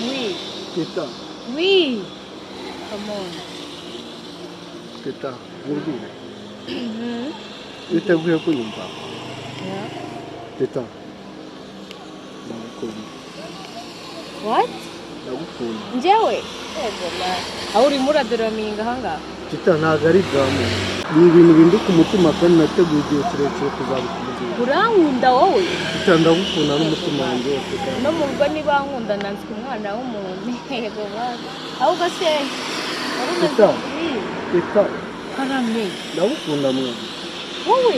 Oui. Teta. Oui. Come on. Teta. Mubwire. Witeguye kunyumva? Yeah. Teta. Ndagukunda. What? Ndagukunda. Njyewe? Yego ma. Aho urimo uradorominga ahangaha? Teta ntabwo ari drama. Ni ibintu binduka umutima kandi nateguye igihe kirekire kuzabikumubwira. Urankunda wowe? Teta ndagukunda n'umutima wanjye wose kandi. No mu rugo niba nkunda nanswe umwana w'umuntu. Yego baba. Ahubwo se Teta. Teta. Karame. Ndagukunda mwana. Wowe?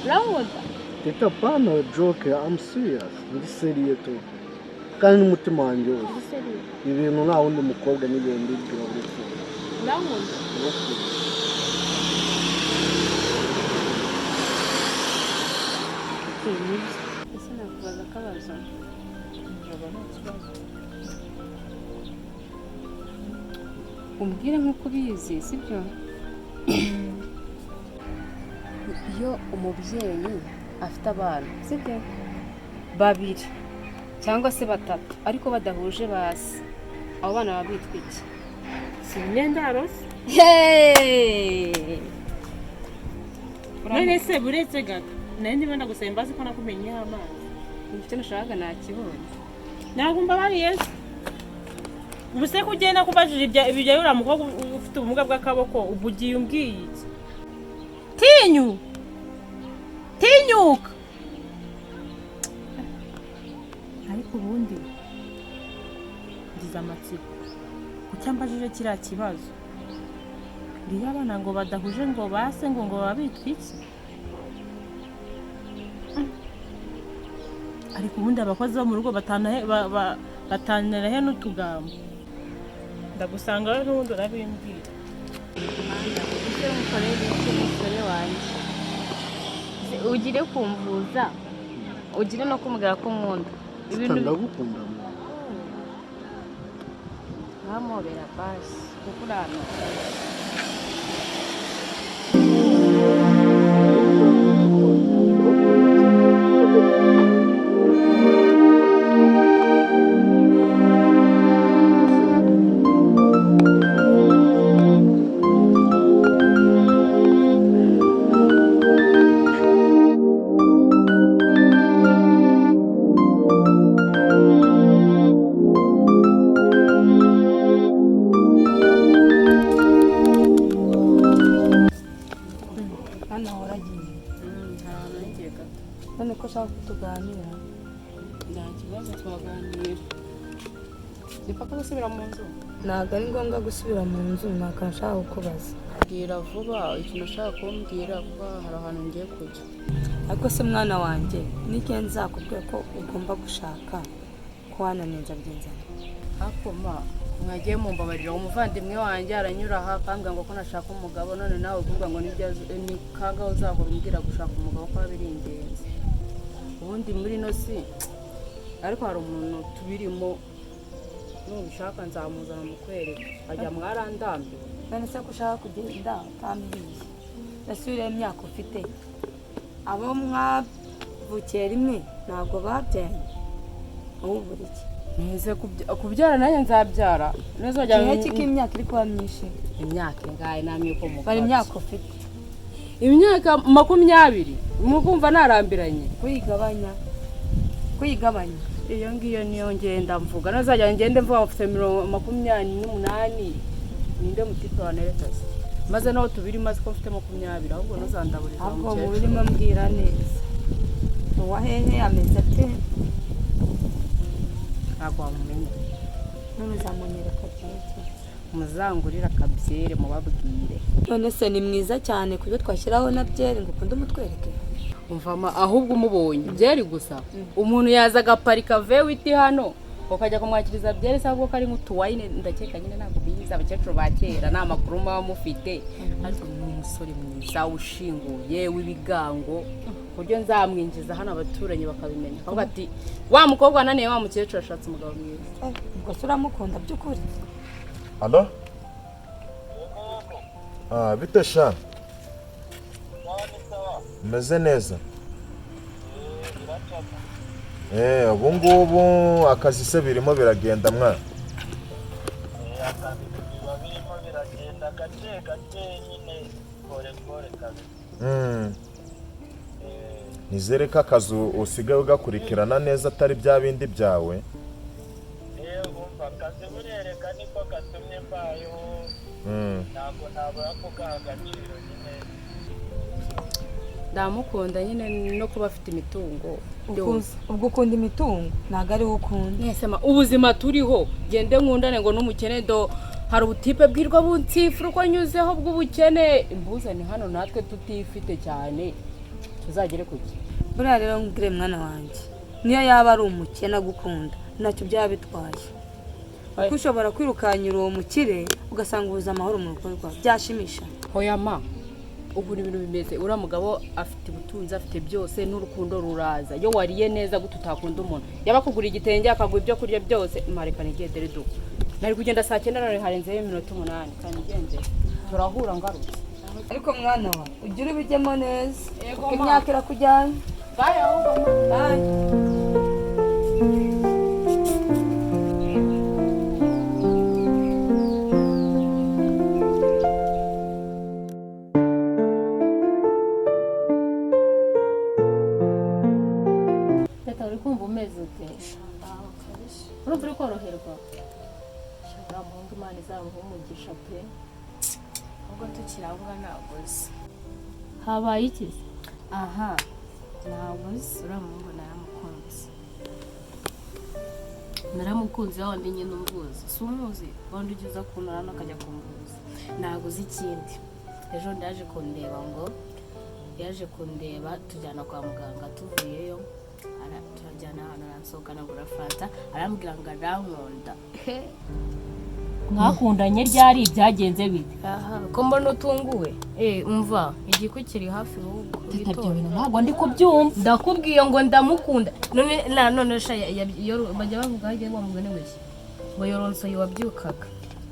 Urankunda? Teta pana joke, I'm serious. Ndi serious tu. Kandi n'umutima wanjye wose. Ibintu nta wundi mukobwa n'ibintu mbibwira uretse. Urankunda? Ese nakubaza akabazo? Umbwire nk'uko ubizi, sibyo? Iyo umubyeyi afite abana, sibyo? Babiri cyangwa se batatu ariko badahuje basi, abo bana baba bitwa iki? Si imyendaro se? Hey! None se buretse gato nayo ndimo ndagusaba imbabazi ko nakumenyeho amazi. Icyo nashakaga nakibonye. Ntabwo mbabariye se. Ubu se ko ugenda kubajije ibya uriya mukobwa ufite ubumuga bw'akaboko ubu ugiye umbwiye iki? Tinyuka! Ariko ubundi ngize amatsiko. Kuki ambajije kiriya kibazo? Uriya abana ngo badahuje ngo base ngo baba bitwa iki? Ariko ubundi abakozi bo mu rugo batanira he n'utugambo. Ndagusanga rero n'ubundi urabimbwira. Ese mukorere iki musore wanjye? Ugire kumvuza, ugire no kumubwira ko nkunda. Teta ndagukunda mwana. Nkamobera basi kuko urano. None ko ushaka kutuganira? Nta kibazo twaganira. Ipaka gusubira mu nzu? Ntabwo ari ngombwa gusubira mu nzu, ntabwo nshaka kukubaza. Bwira vuba ikintu ushaka kumbwira kuko hari ahantu ngiye kujya. Ariko se mwana wanjye n'igihe nzakubwiye ko ugomba gushaka ko wananenza byenzana. Akoma mwagiye mumbabarira umuvandimwe wanjye aranyura aha akambwira ngo ko nashaka umugabo none nawe uvuga ngo ni kaga uzahora umbwira gushaka umugabo ko biri ingenzi. Ubundi muri no si ariko hari umuntu tubirimo nubishaka nzamuzana mukwereka ajya mwarandambe. None se ko ushaka kugenda utambwiye nasubire imyaka ufite abo mwavukiye rimwe ntabwo babyanye ubu buri iki neze kubyara nanjye nzabyara neza wajya igihe cy'imyaka iri kuba myinshi. Imyaka ingahe namwe ko mukora bari imyaka ufite? Imyaka 20 mukumva narambiranye kuyigabanya iyo ngiyo niyo ngenda mvuga nazajya ngende mvuga mfite 28 ninde mutipe wa neretasi maze naho tubiri maze ko mfite 20 ahubwo nuzandaburiza mu ahubwo mu birimo mbwira neza uwahehe ameze ate? ntabwo wamumenye. None uzamunyereka byinshi muzangurira akabyere mubabwire. None se ni mwiza cyane kubyo twashyiraho na byeri ngo ukunde umutwereke. Umvama ahubwo umubonye byeri gusa umuntu yaza agaparika vewiti hano ukajya kumwakiriza byeri sabwo ko ari nk'utuwayine ndakeka nyine ntabwo biyiza abakecuru ba kera nta makuru muba mufite ariko ni umusore mwiza ushinguye w'ibigango ku buryo nzamwinjiza hano abaturanyi bakabimenya akavuga ati wa mukobwa ananiye wa mukecuru ashatse umugabo mwiza. ubwo se uramukunda by'ukuri? Alo? Bite sha? Meze neza? Ubu ngubu akazi se birimo biragenda mwana? Akazi biba birimo biragenda gake nyine kore kazi. Nizere ko akazi usigaye ugakurikirana neza atari bya bindi byawe. Umva akazi burereka niko gatumye mbayeho. Ntabwo yakugaha agaciro nyine. Ndamukunda nyine no kuba afite imitungo. ubwo ukunda imitungo ntabwo ari wo ukunda. Nesema ubuzima turiho gende nkundane ngo n'umukene do hari ubutipe bwirwa bunsifura uko nyuzeho bw'ubukene imbuzane hano natwe tutifite cyane tuzagere kuki. Buriya rero ngire mwana wanjye niyo yaba ari umukene agukunda ntacyo byaba bitwaye kuko ushobora kwirukanyira uwo mukire ugasanga ubuze amahoro mu rugo rwawe byashimisha. Hoya ma ubu ni ibintu bimeze uriya mugabo afite ubutunzi afite byose n'urukundo ruraza iyo wariye neza gute utakunda umuntu yaba kugura igitenge akagura ibyo kurya byose mareka nigendere du nari kugenda saa 9 none harenzeho iminota 8 kandi ngendere turahura ngarutse. Ariko mwana wa ugira ubijyemo neza imyaka irakujyanye. Bye ahubwo Bye. kumva umeze ute? Urumva uri koroherwa? Shobora mungu Imana izamuha umugisha pe. Ubwo tukirangwa naguze. Habaye iki? Aha. Naguze uramungu naramukunze. Naramukunze wandi nyine umvuze. Si umuzi wandi ugiza kunara nakajya kumvuza. Naguze ikindi. Ejo ndaje kundeba ngo yaje kundeba tujyana kwa muganga tuvuyeyo. Turajyana hano nasohokana gura fanta arambwira ngo arankunda. Mwakundanye ryari byagenze bite? Aha ko mbona utunguwe. Umva igiko kiri hafi ahubwo Ibyo bintu ntabwo ndi kubyumva. ndakubwiye ngo ndamukunda none sha bajya bavuga hagiye wa mugane wese ngo yoronso yiwabyukaga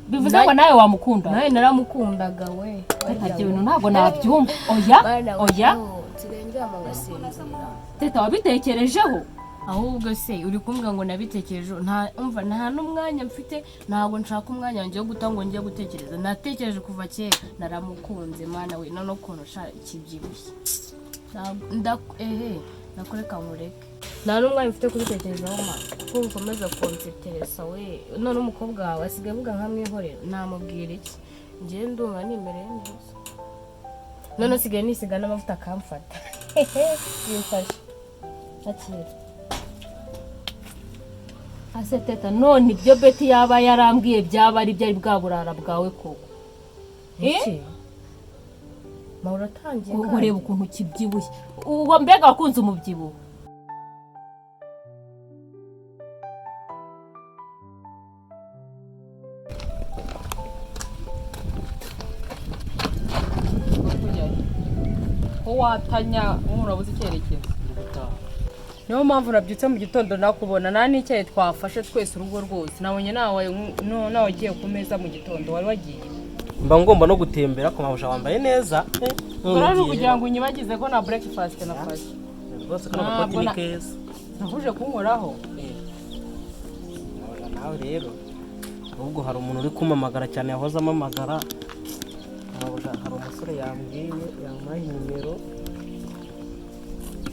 Bivuze ngo nawe wamukunda? nawe naramukundaga we. Ibyo bintu ntabwo nabyumva. Oya nsigaye ngasinzira. Teta wabitekerejeho? Ahubwo se uri kumbwa ngo nabitekereje nta n'umwanya mfite ntabwo nshaka umwanya wanjye wo gutango ngiye gutekereza natekereje kuva kera naramukunze mana we none ukuntu kibyibushye nakoreka mureke nta n'umwanya mfite kubitekerezaho ma kuko ukomeza kunseteresa we none umukobwa wawe asigaye avuga nkamwihorera namubwira iki njye ndumva nimereye neza none asigaye nisiga n'amavuta akamfata yifashe akira. Ase teta none ibyo Betty yaba yarambwiye byaba ari byari bwa burara bwawe koko. Ma uratangiye ureba ukuntu kibyibushye. Uwo mbega wakunze umubyibuho. ko watanya nk'urabuze icyerekezo. Niyo mpamvu nabyutse mu gitondo nakubona nta n'icyayi twafashe twese urugo rwose nabonye nawe ugiye ku meza mu gitondo wari wagiye. Mba ngomba no gutembera ku mabusha wambaye neza. Urari kugira ngo unyibagize ko na breakfast nafashe. Rwose kana gakoti ni keza. Navuje kunkoraho. Nawe rero ahubwo hari umuntu uri kumamagara cyane yahoze amamagara. Hari umusore yambwiye yampaye nimero.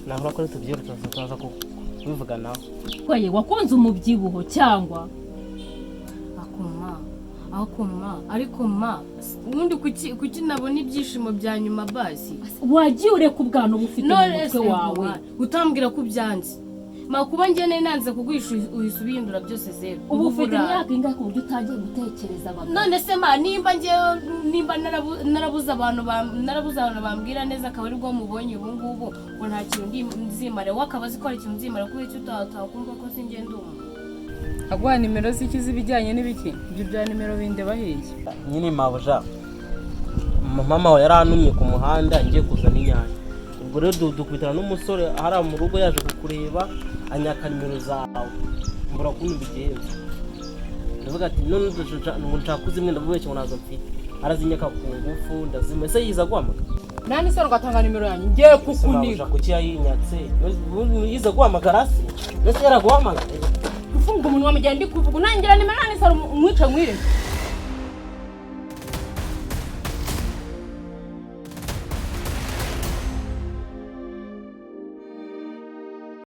Naho rakora tubyero tuzaza kubivuga nawe. Kwaye wakunze umubyibuho cyangwa? Akuma ariko ma ubundi kuki nabona ibyishimo bya nyuma basi wagiye ureka ubwana ubufite mu mutwe wawe utambwira ko byanze makuba njye nanze kugwisha uhise ubihindura byose zero. Ubu ufite imyaka ingahe ku buryo utangiye gutekereza abagabo? None se ma nimba narabuze abantu bambwira neza akaba ari bwo mubonye ubu ngubu ngo nta kintu nzimare wakabazi ko ari ikintu nzimare kuko icyo utakumva ko sinjye ndumva. Agwa nimero ziki zibijyanye n'ibiki ibyo bya nimero binde bahiye nyine mabuja mama wawe yarantumye ku muhanda ngiye kuzana inyanya ubwo rero dukubitana n'umusore hariya mu rugo yaje kukureba anyaka nimero zawe mbura kuntu mbigenza ndavuga ati none ngo nshaka kuzimwe ndabubeshye ngo nazo mfite arazinyaka ku ngufu ndazima ese yiza guhamagara nani se ugatanga nimero yanyu ngiye kukuniga kuki yayinyatse yiza guhamagara se ese yaraguhamagara ufunga umuntu wamujyana ndi kuvuga unangira nimero nani se umwice mwire